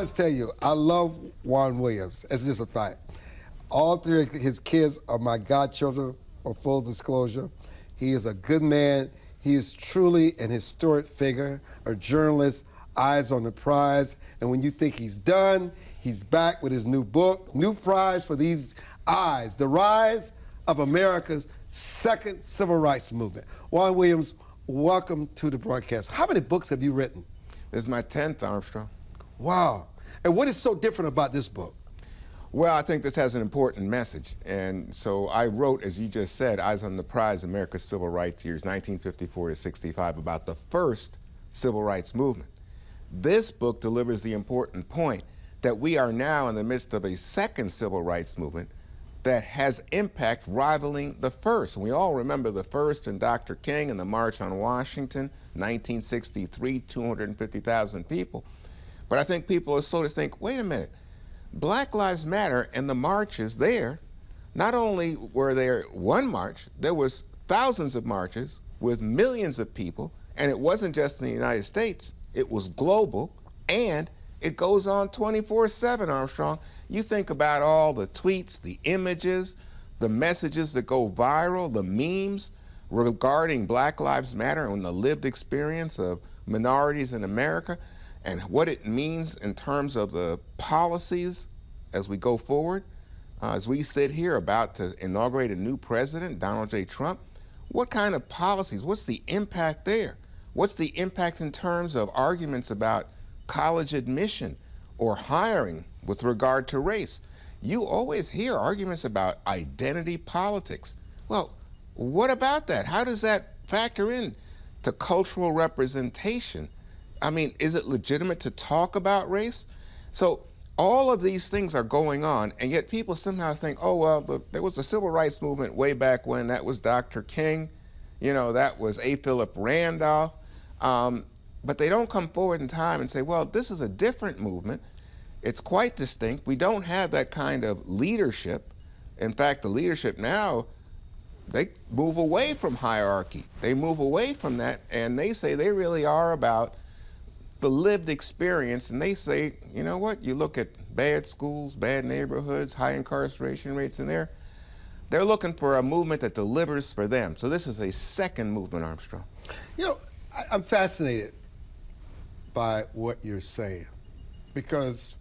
must tell you, I love Juan Williams. It's just a fact. All three of his kids are my godchildren, for full disclosure. He is a good man. He is truly an historic figure, a journalist, eyes on the prize. And when you think he's done, he's back with his new book, new prize for these eyes, The Rise of America's Second Civil Rights Movement. Juan Williams, welcome to the broadcast. How many books have you written? This is my 10th, Armstrong. Wow. And what is so different about this book? Well, I think this has an important message. And so I wrote, as you just said, Eyes on the Prize, America's Civil Rights Years, 1954 to 65, about the first civil rights movement. This book delivers the important point that we are now in the midst of a second civil rights movement that has impact rivaling the first. We all remember the first and Dr. King and the March on Washington, 1963, 250,000 people. But I think people are slow to think, wait a minute, Black Lives Matter and the marches there, not only were there one march, there was thousands of marches with millions of people, and it wasn't just in the United States, it was global, and it goes on 24/7, Armstrong. You think about all the tweets, the images, the messages that go viral, the memes regarding Black Lives Matter and the lived experience of minorities in America and what it means in terms of the policies as we go forward. As we sit here about to inaugurate a new president, Donald J. Trump, what kind of policies, what's the impact there? What's the impact in terms of arguments about college admission or hiring with regard to race? You always hear arguments about identity politics. Well, what about that? How does that factor in to cultural representation? I mean, is it legitimate to talk about race? So all of these things are going on, and yet people somehow think, oh, well, there was a civil rights movement way back when. That was Dr. King. You know, that was A. Philip Randolph. But they don't come forward in time and say, well, this is a different movement. It's quite distinct. We don't have that kind of leadership. In fact, the leadership now, they move away from hierarchy. They move away from that, and they say they really are about the lived experience, and they say, you know what, you look at bad schools, bad neighborhoods, high incarceration rates in there, they're looking for a movement that delivers for them. So this is a second movement, Armstrong. You know, I'm fascinated by what you're saying, because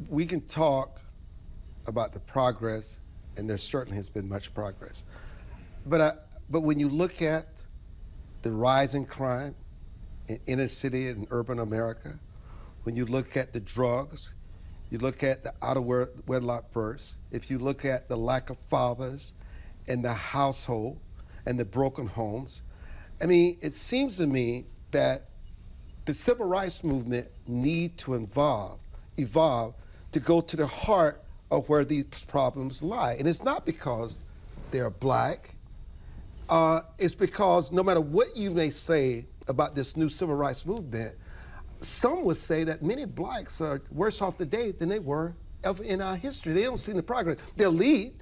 we can talk about the progress, and there certainly has been much progress. But when you look at the rise in crime in inner city and urban America, when you look at the drugs, you look at the out-of-wedlock births, if you look at the lack of fathers in the household and the broken homes, I mean, it seems to me that the civil rights movement need to evolve to go to the heart of where these problems lie. And it's not because they're black. It's because no matter what you may say about this new civil rights movement, some would say that many blacks are worse off today than they were ever in our history. They don't see the progress. They'll lead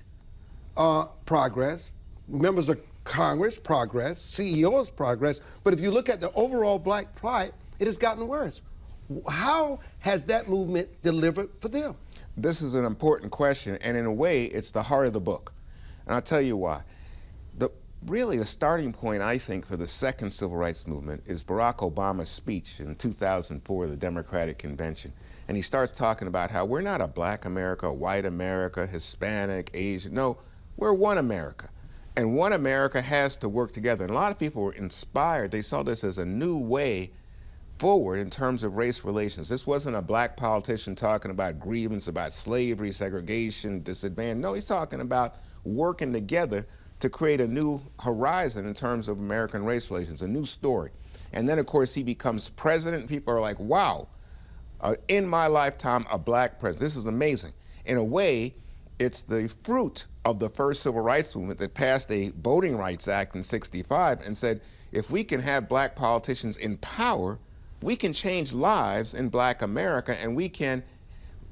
progress, members of Congress, progress, CEOs, progress, but if you look at the overall black plight, it has gotten worse. How has that movement delivered for them? This is an important question, and in a way, it's the heart of the book. And I'll tell you why. Really, the starting point, I think, for the second civil rights movement is Barack Obama's speech in 2004, the Democratic Convention. And he starts talking about how we're not a black America, white America, Hispanic, Asian. No, we're one America. And one America has to work together. And a lot of people were inspired. They saw this as a new way forward in terms of race relations. This wasn't a black politician talking about grievance about slavery, segregation, disadvantage. No, he's talking about working together to create a new horizon in terms of American race relations, a new story. And then, of course, he becomes president. People are like, wow, in my lifetime, a black president. This is amazing. In a way, it's the fruit of the first civil rights movement that passed a Voting Rights Act in '65 and said, if we can have black politicians in power, we can change lives in black America, and we can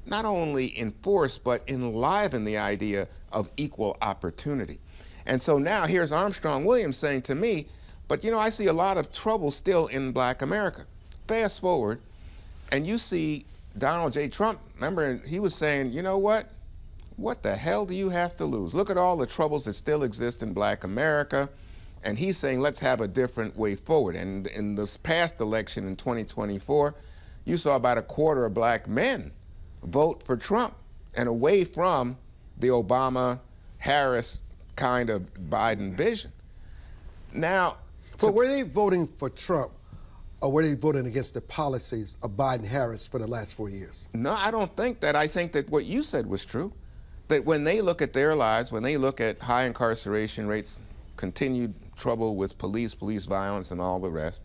not only enforce but enliven the idea of equal opportunity. And so now here's Armstrong Williams saying to me, but you know, I see a lot of trouble still in black America. Fast forward, and you see Donald J. Trump, remember, he was saying, you know what? What the hell do you have to lose? Look at all the troubles that still exist in black America. And he's saying, let's have a different way forward. And in this past election in 2024, you saw about a quarter of black men vote for Trump and away from the Obama-Harris kind of Biden vision. Now, but were they voting for Trump, or were they voting against the policies of Biden-Harris for the last 4 years? No, I don't think that. I think that what you said was true. That when they look at their lives, when they look at high incarceration rates, continued trouble with police violence and all the rest,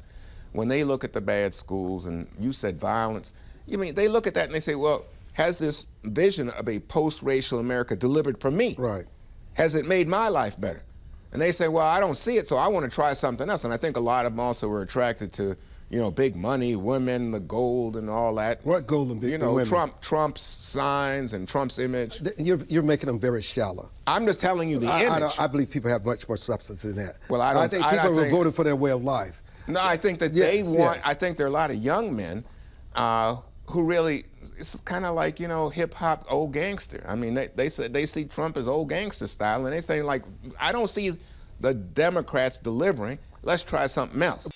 when they look at the bad schools, and you said violence, you mean they look at that and they say, well, has this vision of a post-racial America delivered for me? Right. Has it made my life better? And they say, well, I don't see it, so I want to try something else. And I think a lot of them also were attracted to, you know, big money, women, the gold and all that. What gold and big You know, women? Trump's signs and Trump's image. You're making them very shallow. I'm just telling you the image. I believe people have much more substance than that. Well, I think people were voting for their way of life. No, I think that they want, I think there are a lot of young men who really, it's kind of like, you know, hip-hop old gangster. I mean, they see Trump as old gangster style, and they say, like, I don't see the Democrats delivering. Let's try something else.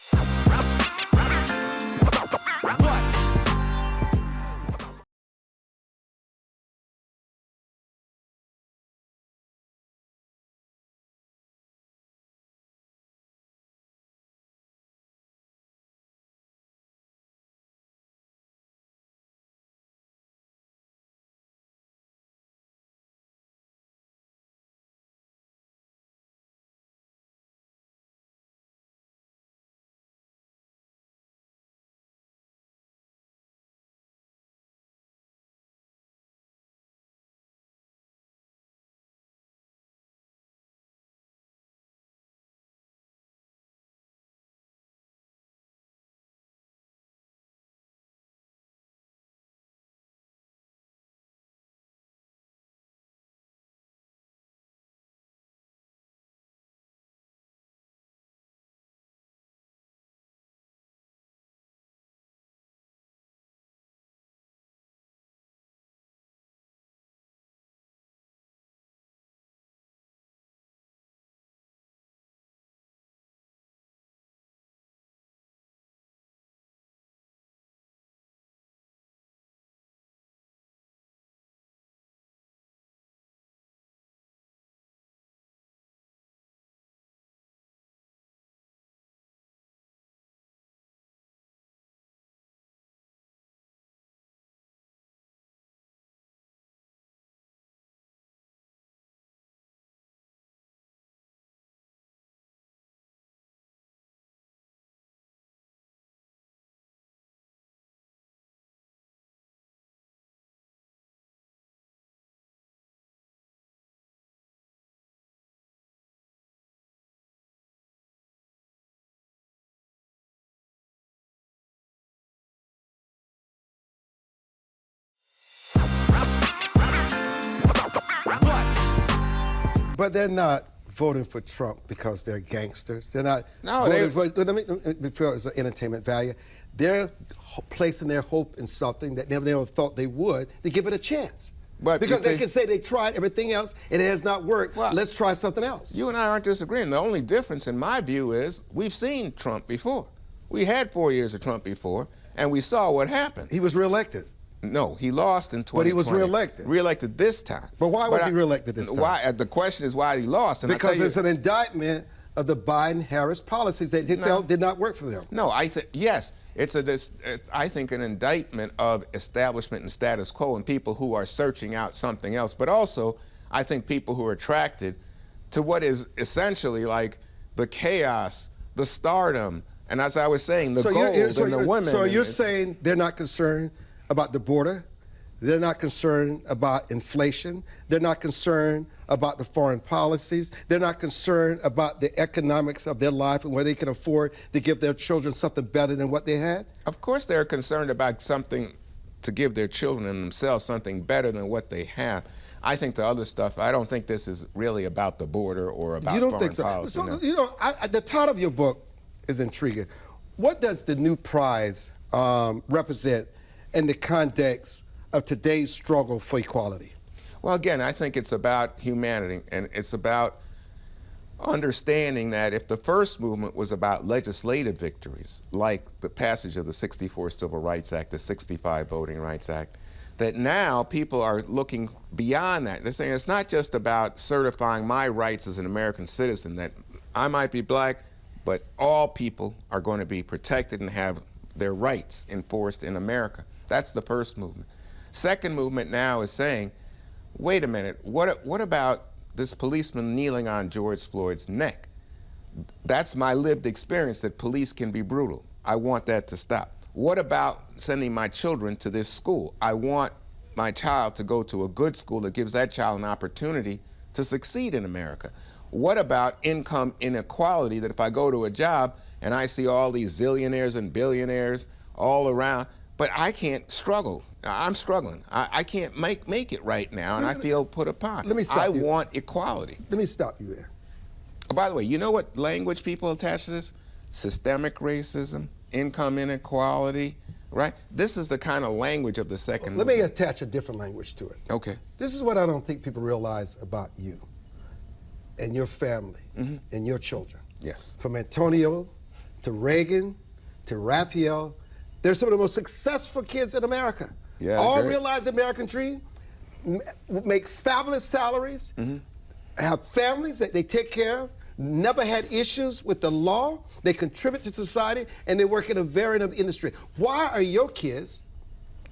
But they're not voting for Trump because they're gangsters. They're not No, voting for, let me before it's an entertainment value. They're placing their hope in something that they never thought they would, to give it a chance. But because they can say they tried everything else and it has not worked. Well, let's try something else. You and I aren't disagreeing. The only difference in my view is we've seen Trump before. We had 4 years of Trump before, and we saw what happened. He was reelected. No, he lost in 2020. But he was reelected. Reelected this time. But why was he reelected this time? Why? The question is why he lost. And because it's an indictment of the Biden-Harris policies that he felt did not work for them. No, yes, it's I think an indictment of establishment and status quo and people who are searching out something else. But also, I think people who are attracted to what is essentially like the chaos, the stardom, and as I was saying, the gold and the women. So you're saying they're not concerned about the border, they're not concerned about inflation, they're not concerned about the foreign policies, they're not concerned about the economics of their life and where they can afford to give their children something better than what they had? Of course they're concerned about something to give their children and themselves something better than what they have. I think the other stuff, I don't think this is really about the border or about foreign policy. You don't think so? So, you know, the title of your book is intriguing. What does the new prize represent in the context of today's struggle for equality? Well, again, I think it's about humanity, and it's about understanding that if the first movement was about legislative victories, like the passage of the '64 Civil Rights Act, the '65 Voting Rights Act, that now people are looking beyond that. They're saying it's not just about certifying my rights as an American citizen, that I might be black, but all people are going to be protected and have their rights enforced in America. That's the first movement. Second movement now is saying, wait a minute, what about this policeman kneeling on George Floyd's neck? That's my lived experience, that police can be brutal. I want that to stop. What about sending my children to this school? I want my child to go to a good school that gives that child an opportunity to succeed in America. What about income inequality, that if I go to a job and I see all these zillionaires and billionaires all around, but I can't struggle. I'm struggling. I can't make it right now, and I feel put upon. Let me stop you. I want equality. Let me stop you there. By the way, you know what language people attach to this? Systemic racism, income inequality, right? This is the kind of language of the second Let me movement. attach a different language to it. Okay. This is what I don't think people realize about you and your family and your children. Yes. From Antonio to Reagan to Raphael, they're some of the most successful kids in America. Yeah, all great. realize the American dream, make fabulous salaries, have families that they take care of, never had issues with the law, they contribute to society, and they work in a varied of industry. Why are your kids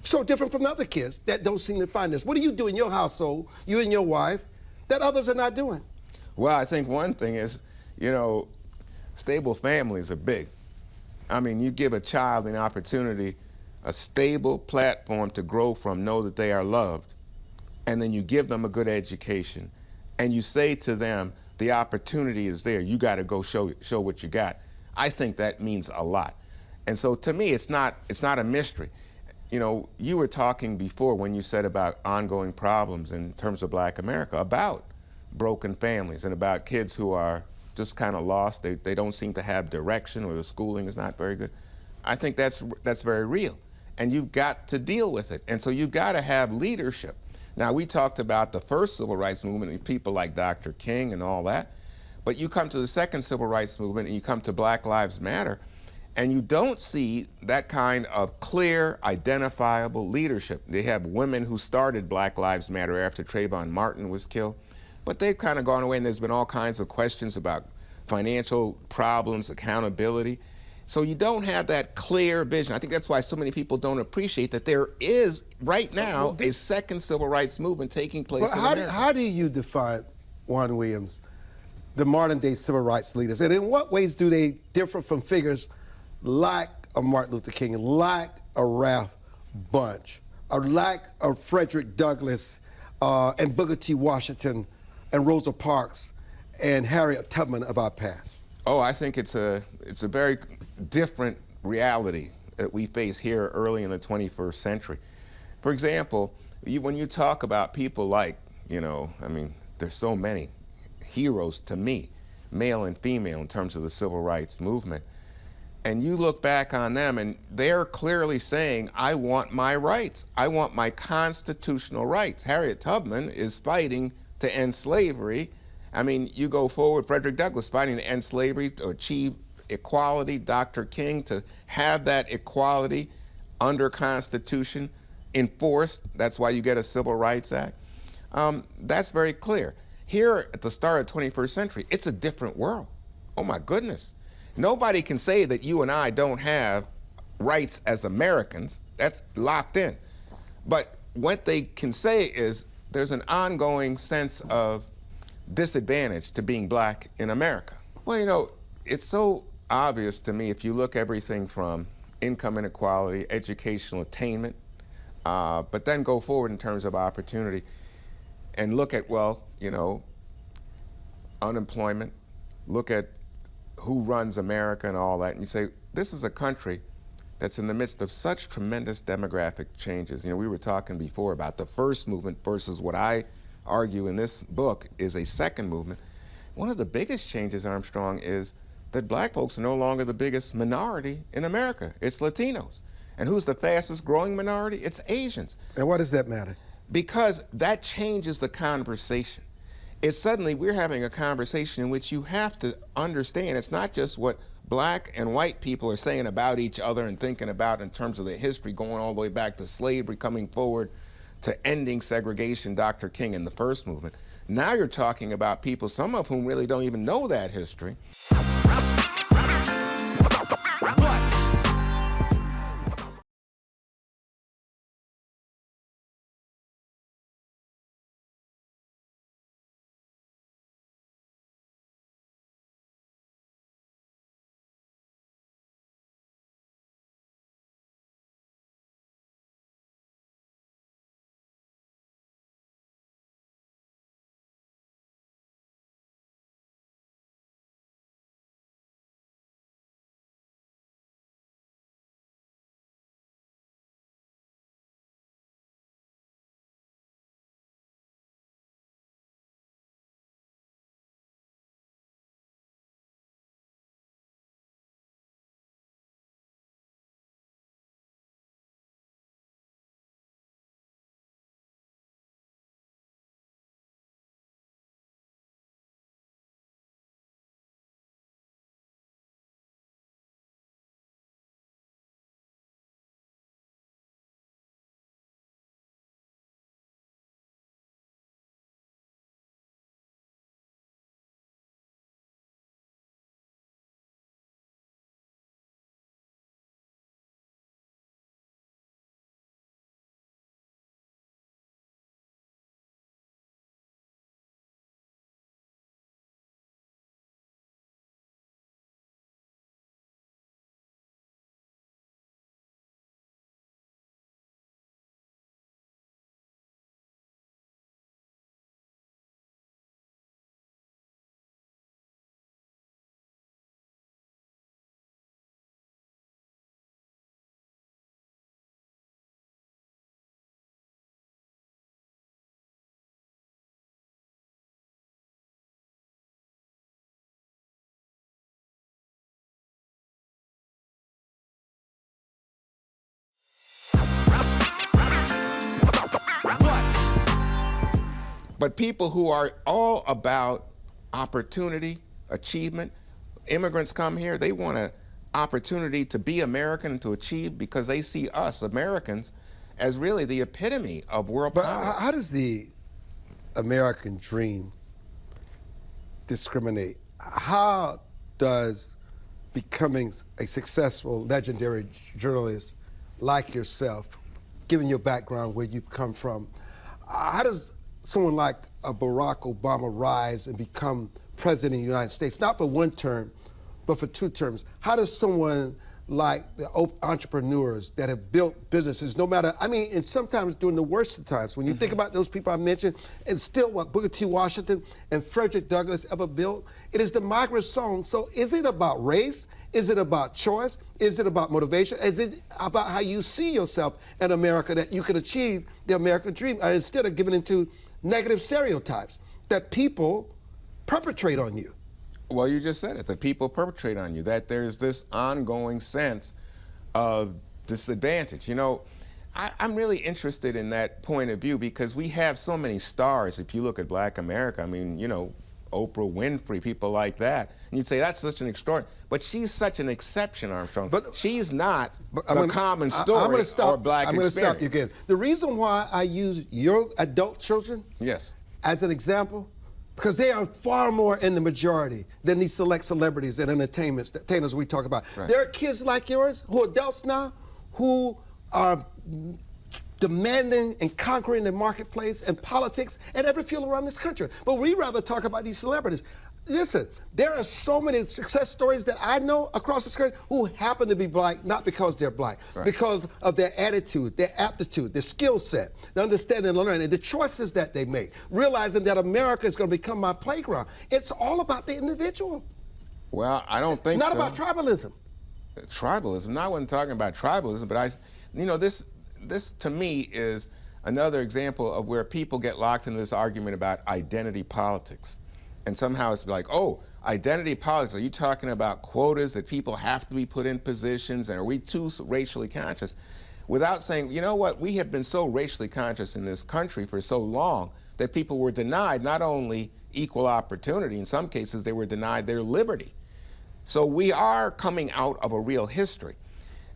so different from the other kids that don't seem to find this? What do you do in your household, you and your wife, that others are not doing? Well, I think one thing is, you know, stable families are big. I mean, you give a child an opportunity, a stable platform to grow from, know that they are loved, and then you give them a good education, and you say to them, the opportunity is there, you gotta go show what you got. I think that means a lot. And so to me, it's not a mystery. You know, you were talking before when you said about ongoing problems in terms of Black America, about broken families and about kids who are just kind of lost. They don't seem to have direction, or the schooling is not very good. I think that's very real. And you've got to deal with it. And so you've got to have leadership. Now, we talked about the first civil rights movement and people like Dr. King and all that. But you come to the second civil rights movement and you come to Black Lives Matter, and you don't see that kind of clear, identifiable leadership. They have women who started Black Lives Matter after Trayvon Martin was killed, but they've kind of gone away, and there's been all kinds of questions about financial problems, accountability. So you don't have that clear vision. I think that's why so many people don't appreciate that there is, right now, a second civil rights movement taking place in America. How do you define, Juan Williams, the modern day civil rights leaders? And in what ways do they differ from figures like a Martin Luther King, like a Ralph Bunche, or like a Frederick Douglass, and Booker T. Washington, and Rosa Parks, and Harriet Tubman of our past? Oh, I think it's a very different reality that we face here early in the 21st century. For example, when you talk about people like, you know, I mean, there's so many heroes to me, male and female, in terms of the civil rights movement. And you look back on them and they're clearly saying, I want my rights. I want my constitutional rights. Harriet Tubman is fighting to end slavery. I mean, you go forward, Frederick Douglass fighting to end slavery, to achieve equality, Dr. King to have that equality under Constitution enforced. That's why you get a Civil Rights Act. That's very clear. Here at the start of the 21st century, it's a different world. Oh my goodness. Nobody can say that you and I don't have rights as Americans. That's locked in. But what they can say is there's an ongoing sense of disadvantage to being black in America. Well, you know, it's so obvious to me if you look everything from income inequality, educational attainment, but then go forward in terms of opportunity and look at, well, you know, unemployment, look at who runs America and all that, and you say, this is a country that's in the midst of such tremendous demographic changes. You know, we were talking before about the first movement versus what I argue in this book is a second movement. One of the biggest changes, Armstrong, is that black folks are no longer the biggest minority in America. It's Latinos. And who's the fastest growing minority? It's Asians. And why does that matter? Because that changes the conversation. It's suddenly we're having a conversation in which you have to understand it's not just what black and white people are saying about each other and thinking about in terms of their history going all the way back to slavery, coming forward to ending segregation, Dr. King in the first movement. Now you're talking about people, some of whom really don't even know that history. But people who are all about opportunity, achievement, immigrants come here, they want an opportunity to be American and to achieve because they see us, Americans, as really the epitome of world power. But how does the American dream discriminate? How does becoming a successful, legendary journalist like yourself, given your background, where you've come from, how does someone like a Barack Obama rise and become president of the United States, not for one term, but for 2 terms? How does someone like the entrepreneurs that have built businesses, no matter, I mean, and sometimes during the worst of times, when you think about those people I mentioned, and still what Booker T. Washington and Frederick Douglass ever built, it is the migrant song. So is it about race? Is it about choice? Is it about motivation? Is it about how you see yourself in America, that you can achieve the American dream instead of giving into negative stereotypes that people perpetrate on you? Well, you just said it, that people perpetrate on you, that there's this ongoing sense of disadvantage. You know, I'm really interested in that point of view because we have so many stars. If you look at Black America, I mean, you know, Oprah Winfrey, people like that. And you'd say that's such an extraordinary, but she's such an exception, Armstrong. But she's not the common story or Black experience. I'm going to stop you again. The reason why I use your adult children as an example, because they are far more in the majority than these select celebrities and entertainers we talk about. Right. There are kids like yours who are adults now who are demanding and conquering the marketplace and politics and every field around this country. But we rather talk about these celebrities. Listen, there are so many success stories that I know across this country who happen to be Black, not because they're Black, because of their attitude, their aptitude, their skill set, the understanding and learning, and the choices that they make, realizing that America is going to become my playground. It's all about the individual. Well, I don't think so. Not about tribalism. Tribalism. No, I wasn't talking about tribalism, but you know, this to me is another example of where people get locked into this argument about identity politics. And somehow it's like, oh, identity politics, are you talking about quotas that people have to be put in positions, and are we too racially conscious? Without saying, you know what, we have been so racially conscious in this country for so long that people were denied not only equal opportunity, in some cases they were denied their liberty. So we are coming out of a real history.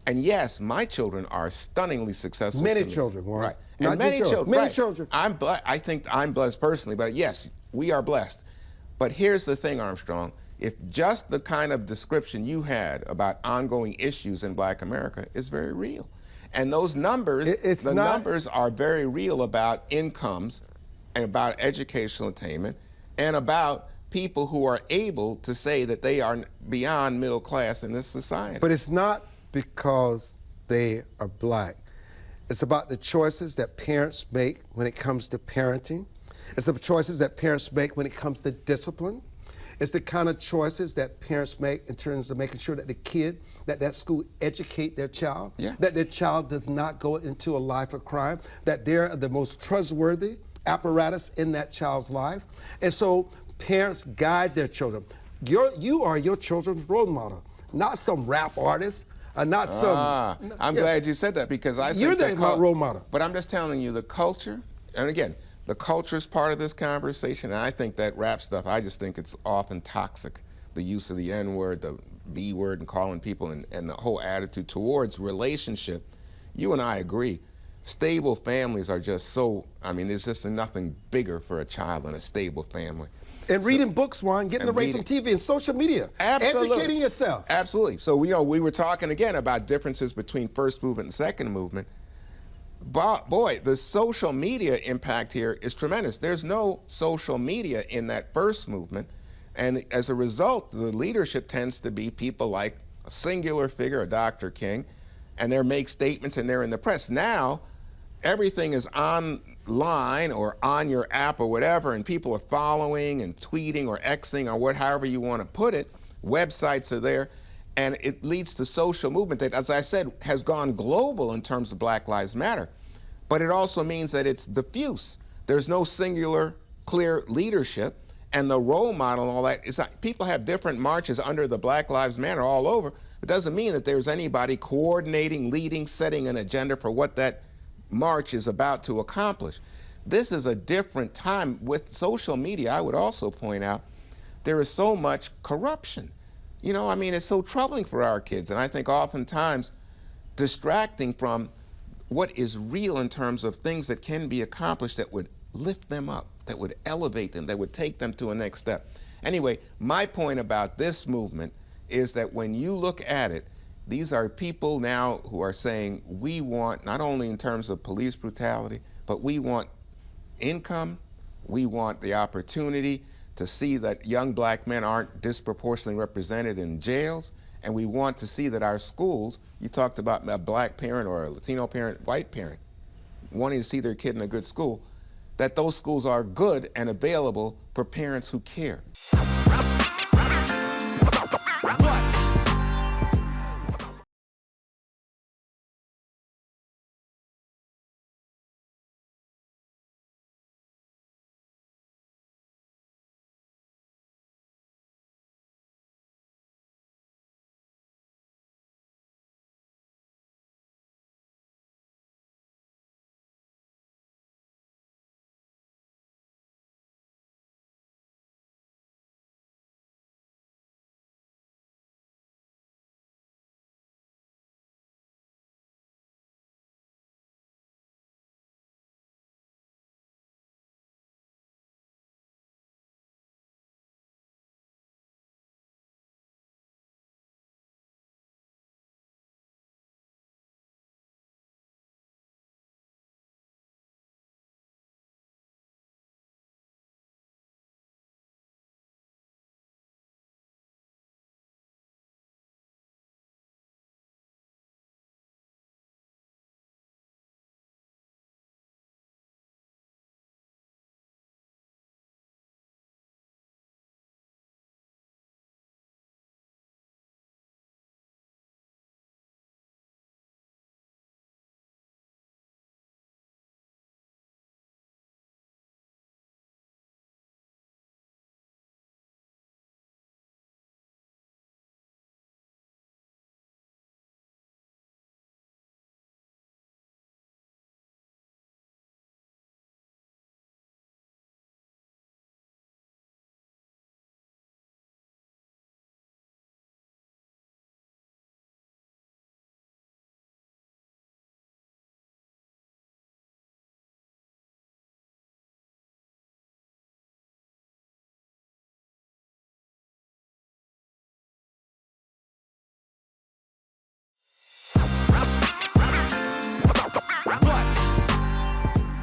And yes, my children are stunningly successful. Many children, Warren. Right. Not And many just yours. children. Many right. children. I think I'm blessed personally, but yes, we are blessed. But here's the thing, Armstrong. If just the kind of description you had about ongoing issues in Black America is very real. And those numbers, numbers are very real about incomes and about educational attainment and about people who are able to say that they are beyond middle class in this society. But it's not because they are Black. It's about the choices that parents make when it comes to parenting. It's the choices that parents make when it comes to discipline. It's the kind of choices that parents make in terms of making sure that the kid, that school educate their child, that their child does not go into a life of crime, that they're the most trustworthy apparatus in that child's life. And so parents guide their children. You are your children's role model, not some rap artist, not some... I'm glad you said that, because I think you're the role model. But I'm just telling you, the culture, and again, the culture is part of this conversation, and I think that rap stuff, I just think it's often toxic. The use of the N-word, the B-word, and calling people, and the whole attitude towards relationship. You and I agree. Stable families are just so, I mean, there's just nothing bigger for a child than a stable family. And reading books, Juan, getting away from TV and social media. Absolutely. Educating yourself. Absolutely. So, we were talking again about differences between first movement and second movement. But boy, the social media impact here is tremendous. There's no social media in that first movement. And as a result, the leadership tends to be people like a singular figure, a Dr. King, and they make statements and they're in the press. Now, everything is online or on your app or whatever, and people are following and tweeting or Xing or however you want to put it. Websites are there, and it leads to social movement that, as I said, has gone global in terms of Black Lives Matter. But it also means that it's diffuse. There's no singular, clear leadership, and the role model and all that. It's not, people have different marches under the Black Lives Matter all over. It doesn't mean that there's anybody coordinating, leading, setting an agenda for what that march is about to accomplish. This is a different time. With social media, I would also point out, there is so much corruption. You know, I mean, it's so troubling for our kids, and I think oftentimes distracting from what is real in terms of things that can be accomplished that would lift them up, that would elevate them, that would take them to a next step. Anyway, my point about this movement is that when you look at it, these are people now who are saying, we want, not only in terms of police brutality, but we want income, we want the opportunity to see that young Black men aren't disproportionately represented in jails, and we want to see that our schools, you talked about a Black parent or a Latino parent, white parent, wanting to see their kid in a good school, that those schools are good and available for parents who care.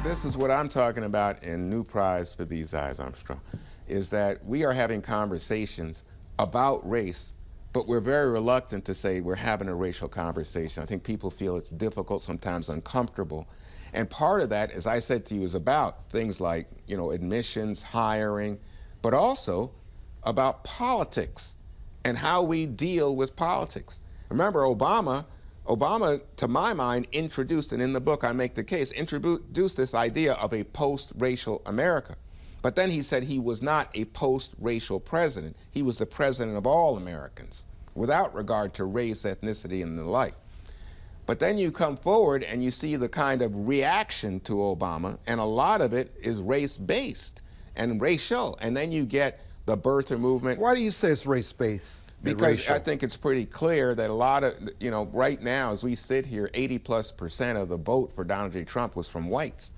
this is what I'm talking about in New Prize for These Eyes, Armstrong, is that we are having conversations about race, but we're very reluctant to say we're having a racial conversation. I think people feel it's difficult, sometimes uncomfortable. And part of that, as I said to you, is about things like, admissions, hiring, but also about politics and how we deal with politics. Remember, Obama, to my mind, introduced, and in the book I make the case, introduced this idea of a post-racial America. But then he said he was not a post-racial president. He was the president of all Americans, without regard to race, ethnicity, and the like. But then you come forward and you see the kind of reaction to Obama, and a lot of it is race-based and racial. And then you get the birther movement. Why do you say it's race-based? Because I think it's pretty clear that a lot of, right now as we sit here, 80+% of the vote for Donald J. Trump was from whites,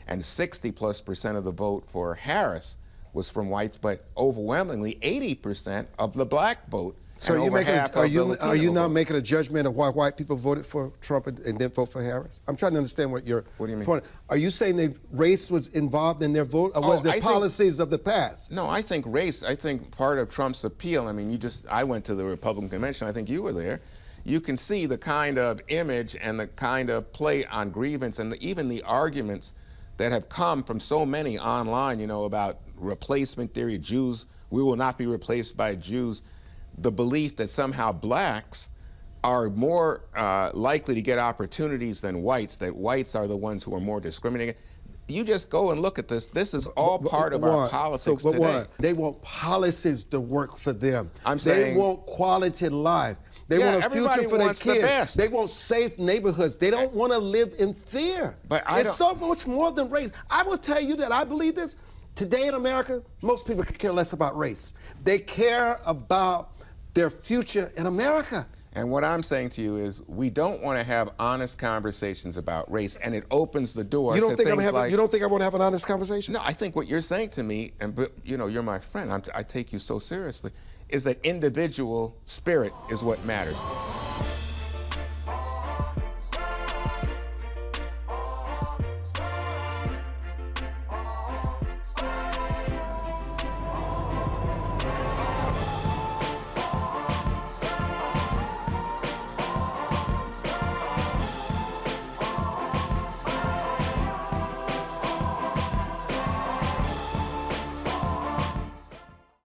and 60+% of the vote for Harris was from whites, but overwhelmingly 80% of the black vote. So are you now making a judgment of why white people voted for Trump and then vote for Harris? I'm trying to understand what your What do you mean? point. Are you saying race was involved in their vote, or was it policies of the past? No, I think race. I think part of Trump's appeal. I mean, I went to the Republican convention. I think you were there. You can see the kind of image and the kind of play on grievance and even the arguments that have come from so many online. About replacement theory, Jews. We will not be replaced by Jews. The belief that somehow blacks are more likely to get opportunities than whites, that whites are the ones who are more discriminating. You just go and look at this. This is all part of our politics today. They want policies to work for them. I'm saying they want quality life. They want a future for their kids. They want safe neighborhoods. They don't want to live in fear. But it's so much more than race. I will tell you that I believe this. Today in America, most people could care less about race. They care about their future in America. And what I'm saying to you is we don't want to have honest conversations about race, and it opens the door to things like... You don't think I want to have an honest conversation? No, I think what you're saying to me, and you're my friend, I take you so seriously, is that individual spirit is what matters.